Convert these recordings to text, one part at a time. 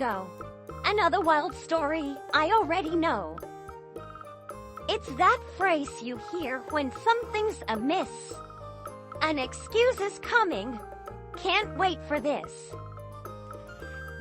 go. Another wild story I already know. It's that phrase you hear when something's amiss. An excuse is coming. Can't wait for this.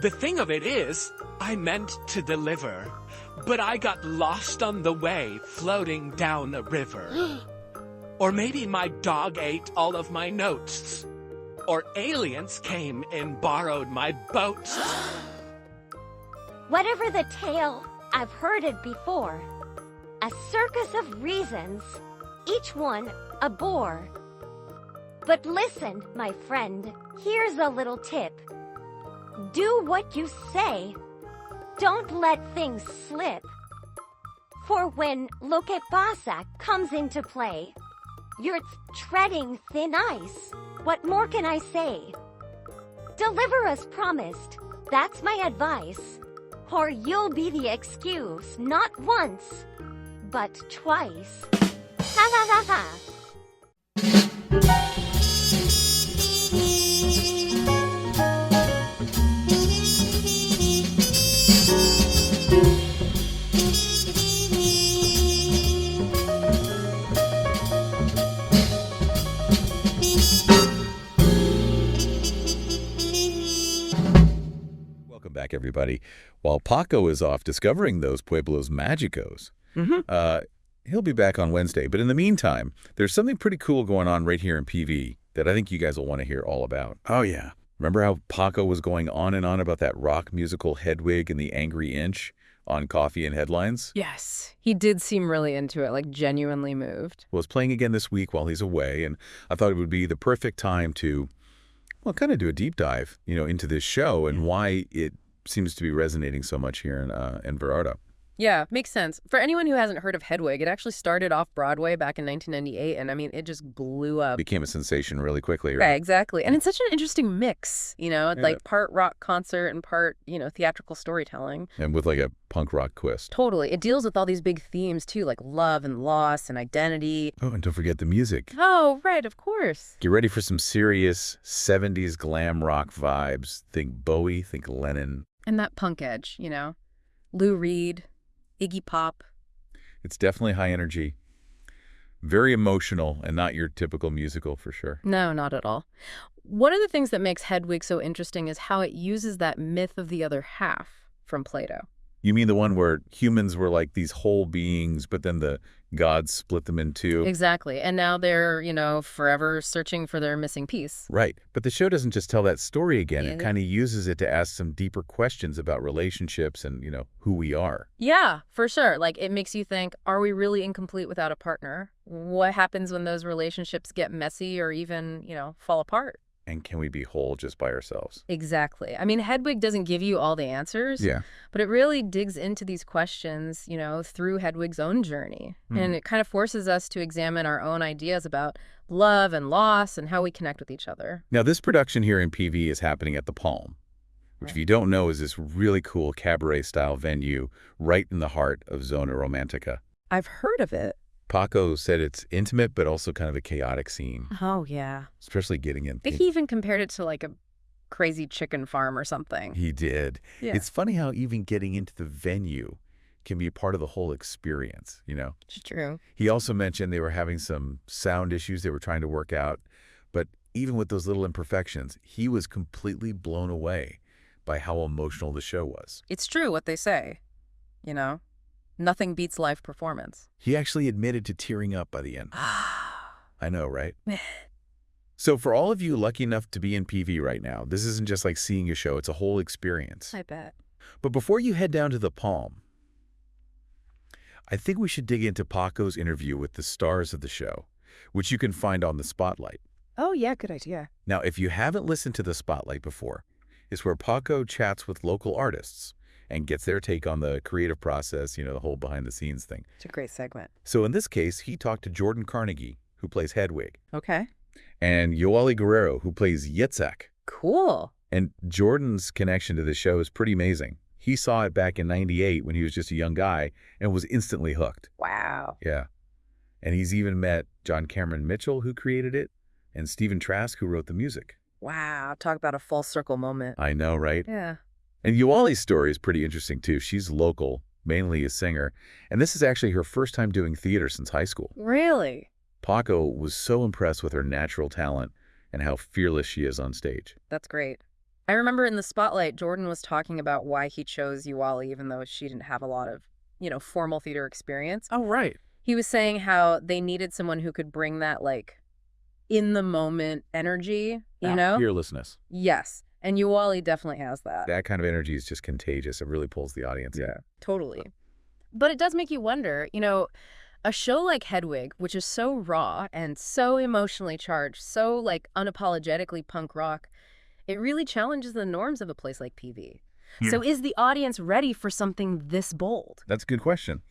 The thing of it is, I meant to deliver, but I got lost on the way floating down a river. Or maybe my dog ate all of my notes. Or aliens came and borrowed my boat. Whatever the tale, I've heard it before. A circus of reasons, each one a bore. But listen, my friend, here's a little tip. Do what you say. Don't let things slip. For when Look at Basak comes into play, you're treading thin ice. What more can I say? Deliver as promised, that's my advice. Or you'll be the excuse not once, but twice. Ha ha ha ha. Welcome back, everybody. While Paco is off discovering those Pueblos Magicos, he'll be back on Wednesday. But in the meantime, there's something pretty cool going on right here in PV that I think you guys will want to hear all about. Oh, yeah. Remember how Paco was going on and on about that rock musical Hedwig and the Angry Inch on Coffee and Headlines? Yes. He did seem really into it, like genuinely moved. Well, it's playing again this week while he's away, and I thought it would be the perfect time to, well, kind of do a deep dive, into this show and why it seems to be resonating so much here in Vallarta. Yeah, makes sense. For anyone who hasn't heard of Hedwig, it actually started off Broadway back in 1998, and I mean, it just blew up. Became a sensation really quickly, right? Right, exactly. And it's such an interesting mix, like part rock concert and part, theatrical storytelling. And with like a punk rock twist. Totally. It deals with all these big themes, too, like love and loss and identity. Oh, and don't forget the music. Oh, right, of course. Get ready for some serious 70s glam rock vibes. Think Bowie, think Lennon. And that punk edge, Lou Reed, Iggy Pop. It's definitely high energy. Very emotional and not your typical musical for sure. No, not at all. One of the things that makes Hedwig so interesting is how it uses that myth of the other half from Plato. You mean the one where humans were like these whole beings, but then the gods split them in two? Exactly. And now they're, forever searching for their missing piece. Right. But the show doesn't just tell that story again. It kind of uses it to ask some deeper questions about relationships and, who we are. Yeah, for sure. Like, it makes you think, are we really incomplete without a partner? What happens when those relationships get messy or even, fall apart? And can we be whole just by ourselves? Exactly. I mean, Hedwig doesn't give you all the answers. Yeah. But it really digs into these questions, through Hedwig's own journey. And it kind of forces us to examine our own ideas about love and loss and how we connect with each other. Now, this production here in PV is happening at the Palm, which, if you don't know, is this really cool cabaret-style venue right in the heart of Zona Romantica. I've heard of it. Paco said it's intimate, but also kind of a chaotic scene. Oh, yeah. Especially getting in. I think he even compared it to like a crazy chicken farm or something. He did. Yeah. It's funny how even getting into the venue can be a part of the whole experience, It's true. He also mentioned they were having some sound issues they were trying to work out. But even with those little imperfections, he was completely blown away by how emotional the show was. It's true what they say, Nothing beats live performance. He actually admitted to tearing up by the end. I know, right? So for all of you lucky enough to be in PV right now, this isn't just like seeing a show. It's a whole experience. I bet. But before you head down to the Palm, I think we should dig into Paco's interview with the stars of the show, which you can find on the Spotlight. Oh, yeah, good idea. Now, if you haven't listened to the Spotlight before, it's where Paco chats with local artists and gets their take on the creative process, the whole behind-the-scenes thing. It's a great segment. So in this case, he talked to Jordan Carnegie, who plays Hedwig, Okay. and Yoeli Guerrero, who plays Yitzhak. Cool. And Jordan's connection to the show is pretty amazing. He saw it back in '98 when he was just a young guy and was instantly hooked. Wow. Yeah. And he's even met John Cameron Mitchell, who created it, and Stephen Trask, who wrote the music. Wow. Talk about a full circle moment. I know, right? Yeah. And Yuali's story is pretty interesting, too. She's local, mainly a singer, and this is actually her first time doing theater since high school. Really? Paco was so impressed with her natural talent and how fearless she is on stage. That's great. I remember in the spotlight, Jordan was talking about why he chose Yuali, even though she didn't have a lot of, formal theater experience. Oh, right. He was saying how they needed someone who could bring that, in the moment energy, you know? Fearlessness. Yes. And Yuali definitely has that. That kind of energy is just contagious. It really pulls the audience in. Totally. But it does make you wonder, a show like Hedwig, which is so raw and so emotionally charged, so unapologetically punk rock, it really challenges the norms of a place like PV. Yeah. So is the audience ready for something this bold? That's a good question.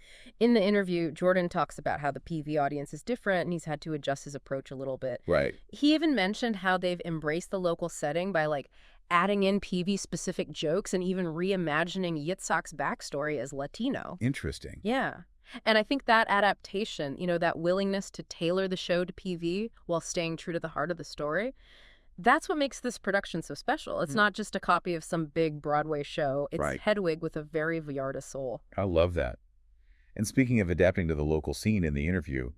In the interview, Jordan talks about how the PV audience is different and he's had to adjust his approach a little bit. Right. He even mentioned how they've embraced the local setting by adding in PV-specific jokes and even reimagining Yitzhak's backstory as Latino. Interesting. Yeah. And I think that adaptation, that willingness to tailor the show to PV while staying true to the heart of the story, that's what makes this production so special. It's not just a copy of some big Broadway show. It's Right. Hedwig with a very Vallarta soul. I love that. And speaking of adapting to the local scene in the interview,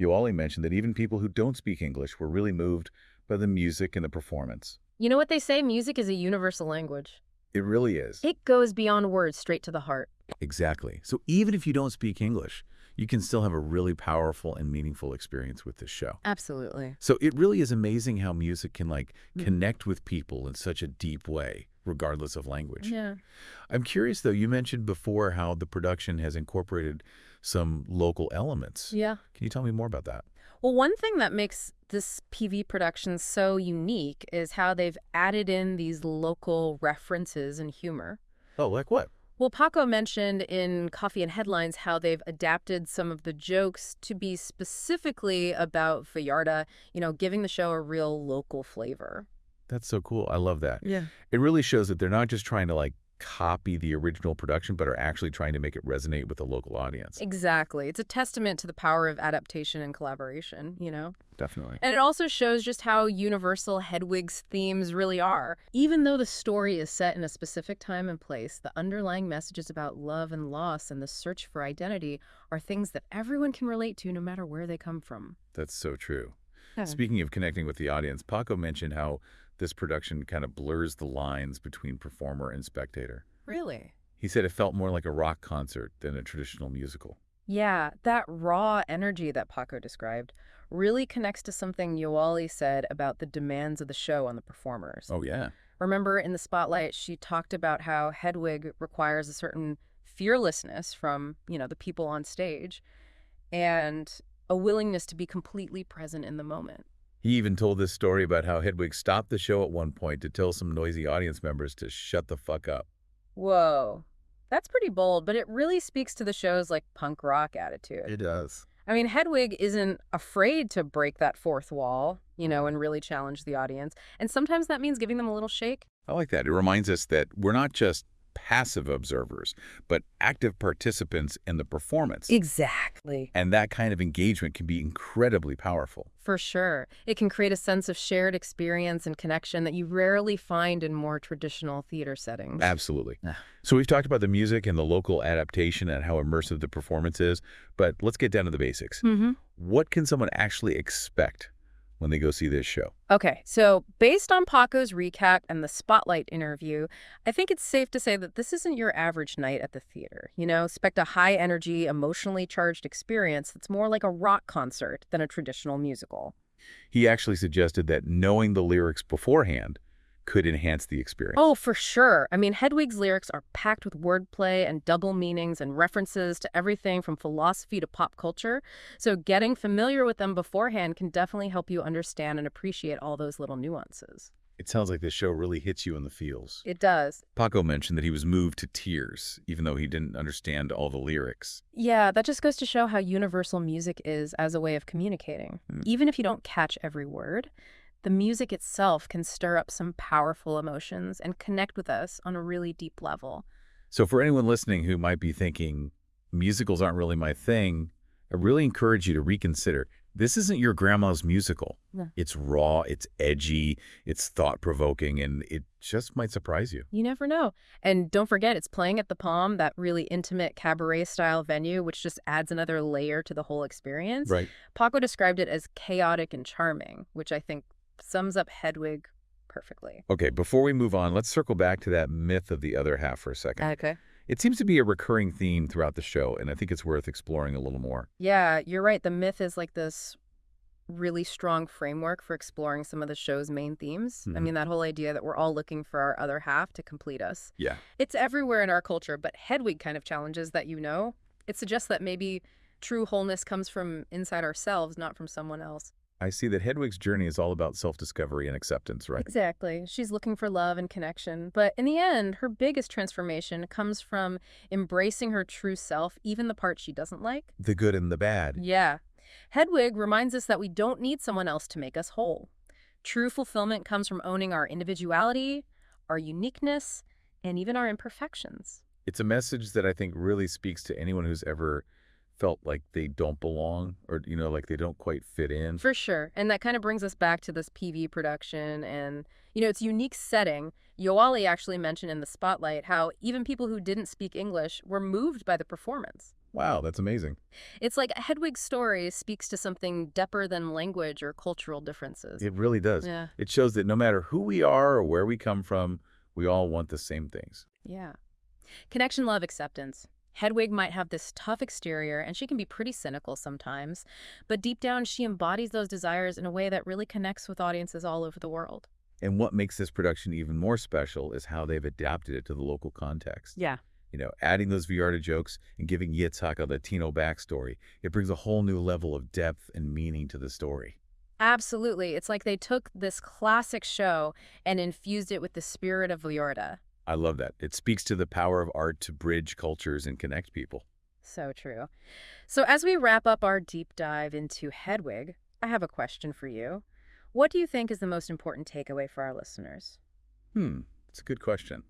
Yuali mentioned that even people who don't speak English were really moved by the music and the performance. You know what they say? Music is a universal language. It really is. It goes beyond words, straight to the heart. Exactly. So even if you don't speak English, you can still have a really powerful and meaningful experience with this show. Absolutely. So it really is amazing how music can connect with people in such a deep way, regardless of language. Yeah. I'm curious, though, you mentioned before how the production has incorporated some local elements. Yeah. Can you tell me more about that? Well, one thing that makes this PV production so unique is how they've added in these local references and humor. Oh, like what? Well, Paco mentioned in Coffee and Headlines how they've adapted some of the jokes to be specifically about Vallarta, giving the show a real local flavor. That's so cool. I love that. Yeah. It really shows that they're not just trying to copy the original production, but are actually trying to make it resonate with the local audience. Exactly. It's a testament to the power of adaptation and collaboration, Definitely. And it also shows just how universal Hedwig's themes really are. Even though the story is set in a specific time and place, the underlying messages about love and loss and the search for identity are things that everyone can relate to no matter where they come from. That's so true. Yeah. Speaking of connecting with the audience, Paco mentioned how this production kind of blurs the lines between performer and spectator. Really? He said it felt more like a rock concert than a traditional musical. Yeah, that raw energy that Paco described really connects to something Yuali said about the demands of the show on the performers. Oh, yeah. Remember in the spotlight, she talked about how Hedwig requires a certain fearlessness from, the people on stage and a willingness to be completely present in the moment. He even told this story about how Hedwig stopped the show at one point to tell some noisy audience members to shut the fuck up. Whoa. That's pretty bold, but it really speaks to the show's punk rock attitude. It does. I mean, Hedwig isn't afraid to break that fourth wall, and really challenge the audience. And sometimes that means giving them a little shake. I like that. It reminds us that we're not just passive observers, but active participants in the performance. Exactly. And that kind of engagement can be incredibly powerful. For sure. It can create a sense of shared experience and connection that you rarely find in more traditional theater settings. Absolutely. So we've talked about the music and the local adaptation and how immersive the performance is, but let's get down to the basics. What can someone actually expect when they go see this show? Okay, so based on Paco's recap and the Spotlight interview, I think it's safe to say that this isn't your average night at the theater. Expect a high-energy, emotionally charged experience that's more like a rock concert than a traditional musical. He actually suggested that knowing the lyrics beforehand could enhance the experience. Oh, for sure. I mean, Hedwig's lyrics are packed with wordplay and double meanings and references to everything from philosophy to pop culture. So getting familiar with them beforehand can definitely help you understand and appreciate all those little nuances. It sounds like this show really hits you in the feels. It does. Paco mentioned that he was moved to tears, even though he didn't understand all the lyrics. Yeah, that just goes to show how universal music is as a way of communicating. Even if you don't catch every word, the music itself can stir up some powerful emotions and connect with us on a really deep level. So for anyone listening who might be thinking, musicals aren't really my thing, I really encourage you to reconsider. This isn't your grandma's musical. Yeah. It's raw, it's edgy, it's thought-provoking, and it just might surprise you. You never know. And don't forget, it's playing at the Palm, that really intimate cabaret-style venue, which just adds another layer to the whole experience. Right. Paco described it as chaotic and charming, which I think sums up Hedwig perfectly. Okay, before we move on, let's circle back to that myth of the other half for a second. Okay. It seems to be a recurring theme throughout the show, and I think it's worth exploring a little more. Yeah, you're right. The myth is like this really strong framework for exploring some of the show's main themes. I mean, that whole idea that we're all looking for our other half to complete us. Yeah. It's everywhere in our culture, but Hedwig kind of challenges that, It suggests that maybe true wholeness comes from inside ourselves, not from someone else. I see that Hedwig's journey is all about self-discovery and acceptance, right? Exactly. She's looking for love and connection. But in the end, her biggest transformation comes from embracing her true self, even the parts she doesn't like. The good and the bad. Yeah. Hedwig reminds us that we don't need someone else to make us whole. True fulfillment comes from owning our individuality, our uniqueness, and even our imperfections. It's a message that I think really speaks to anyone who's ever felt like they don't belong or, like they don't quite fit in. For sure. And that kind of brings us back to this PV production and, its unique setting. Yoali actually mentioned in the spotlight how even people who didn't speak English were moved by the performance. Wow, that's amazing. It's like Hedwig's story speaks to something deeper than language or cultural differences. It really does. Yeah. It shows that no matter who we are or where we come from, we all want the same things. Yeah. Connection, love, acceptance. Hedwig might have this tough exterior, and she can be pretty cynical sometimes, but deep down she embodies those desires in a way that really connects with audiences all over the world. And what makes this production even more special is how they've adapted it to the local context. Yeah. Adding those Vallarta jokes and giving Yitzhak a Latino backstory, it brings a whole new level of depth and meaning to the story. Absolutely. It's like they took this classic show and infused it with the spirit of Vallarta. I love that. It speaks to the power of art to bridge cultures and connect people. So true. So as we wrap up our deep dive into Hedwig, I have a question for you. What do you think is the most important takeaway for our listeners? It's a good question.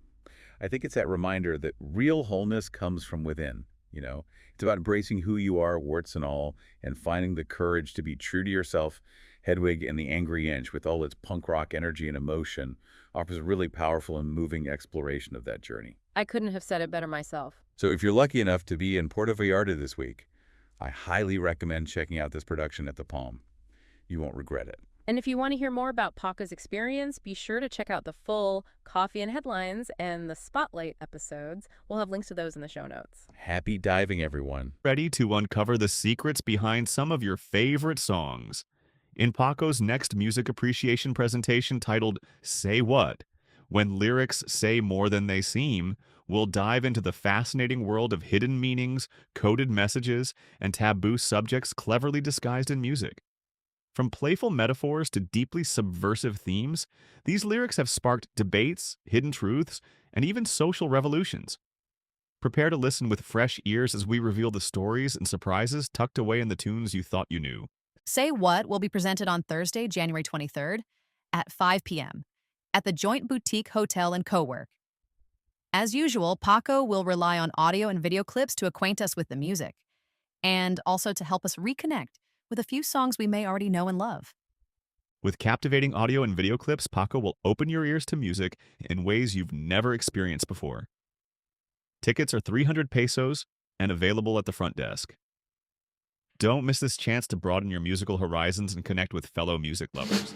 I think it's that reminder that real wholeness comes from within. It's about embracing who you are, warts and all, and finding the courage to be true to yourself. Hedwig and the Angry Inch, with all its punk rock energy and emotion, offers a really powerful and moving exploration of that journey. I couldn't have said it better myself. So if you're lucky enough to be in Puerto Vallarta this week, I highly recommend checking out this production at the Palm. You won't regret it. And if you want to hear more about Paca's experience, be sure to check out the full Coffee and Headlines and the Spotlight episodes. We'll have links to those in the show notes. Happy diving, everyone. Ready to uncover the secrets behind some of your favorite songs. In Paco's next music appreciation presentation titled Say What? When lyrics say more than they seem, we'll dive into the fascinating world of hidden meanings, coded messages, and taboo subjects cleverly disguised in music. From playful metaphors to deeply subversive themes, these lyrics have sparked debates, hidden truths, and even social revolutions. Prepare to listen with fresh ears as we reveal the stories and surprises tucked away in the tunes you thought you knew. Say What will be presented on Thursday, January 23rd at 5 p.m. at the Joint Boutique Hotel and Co-work. As usual, Paco will rely on audio and video clips to acquaint us with the music, and also to help us reconnect with a few songs we may already know and love. With captivating audio and video clips, Paco will open your ears to music in ways you've never experienced before. Tickets are 300 pesos and available at the front desk. Don't miss this chance to broaden your musical horizons and connect with fellow music lovers.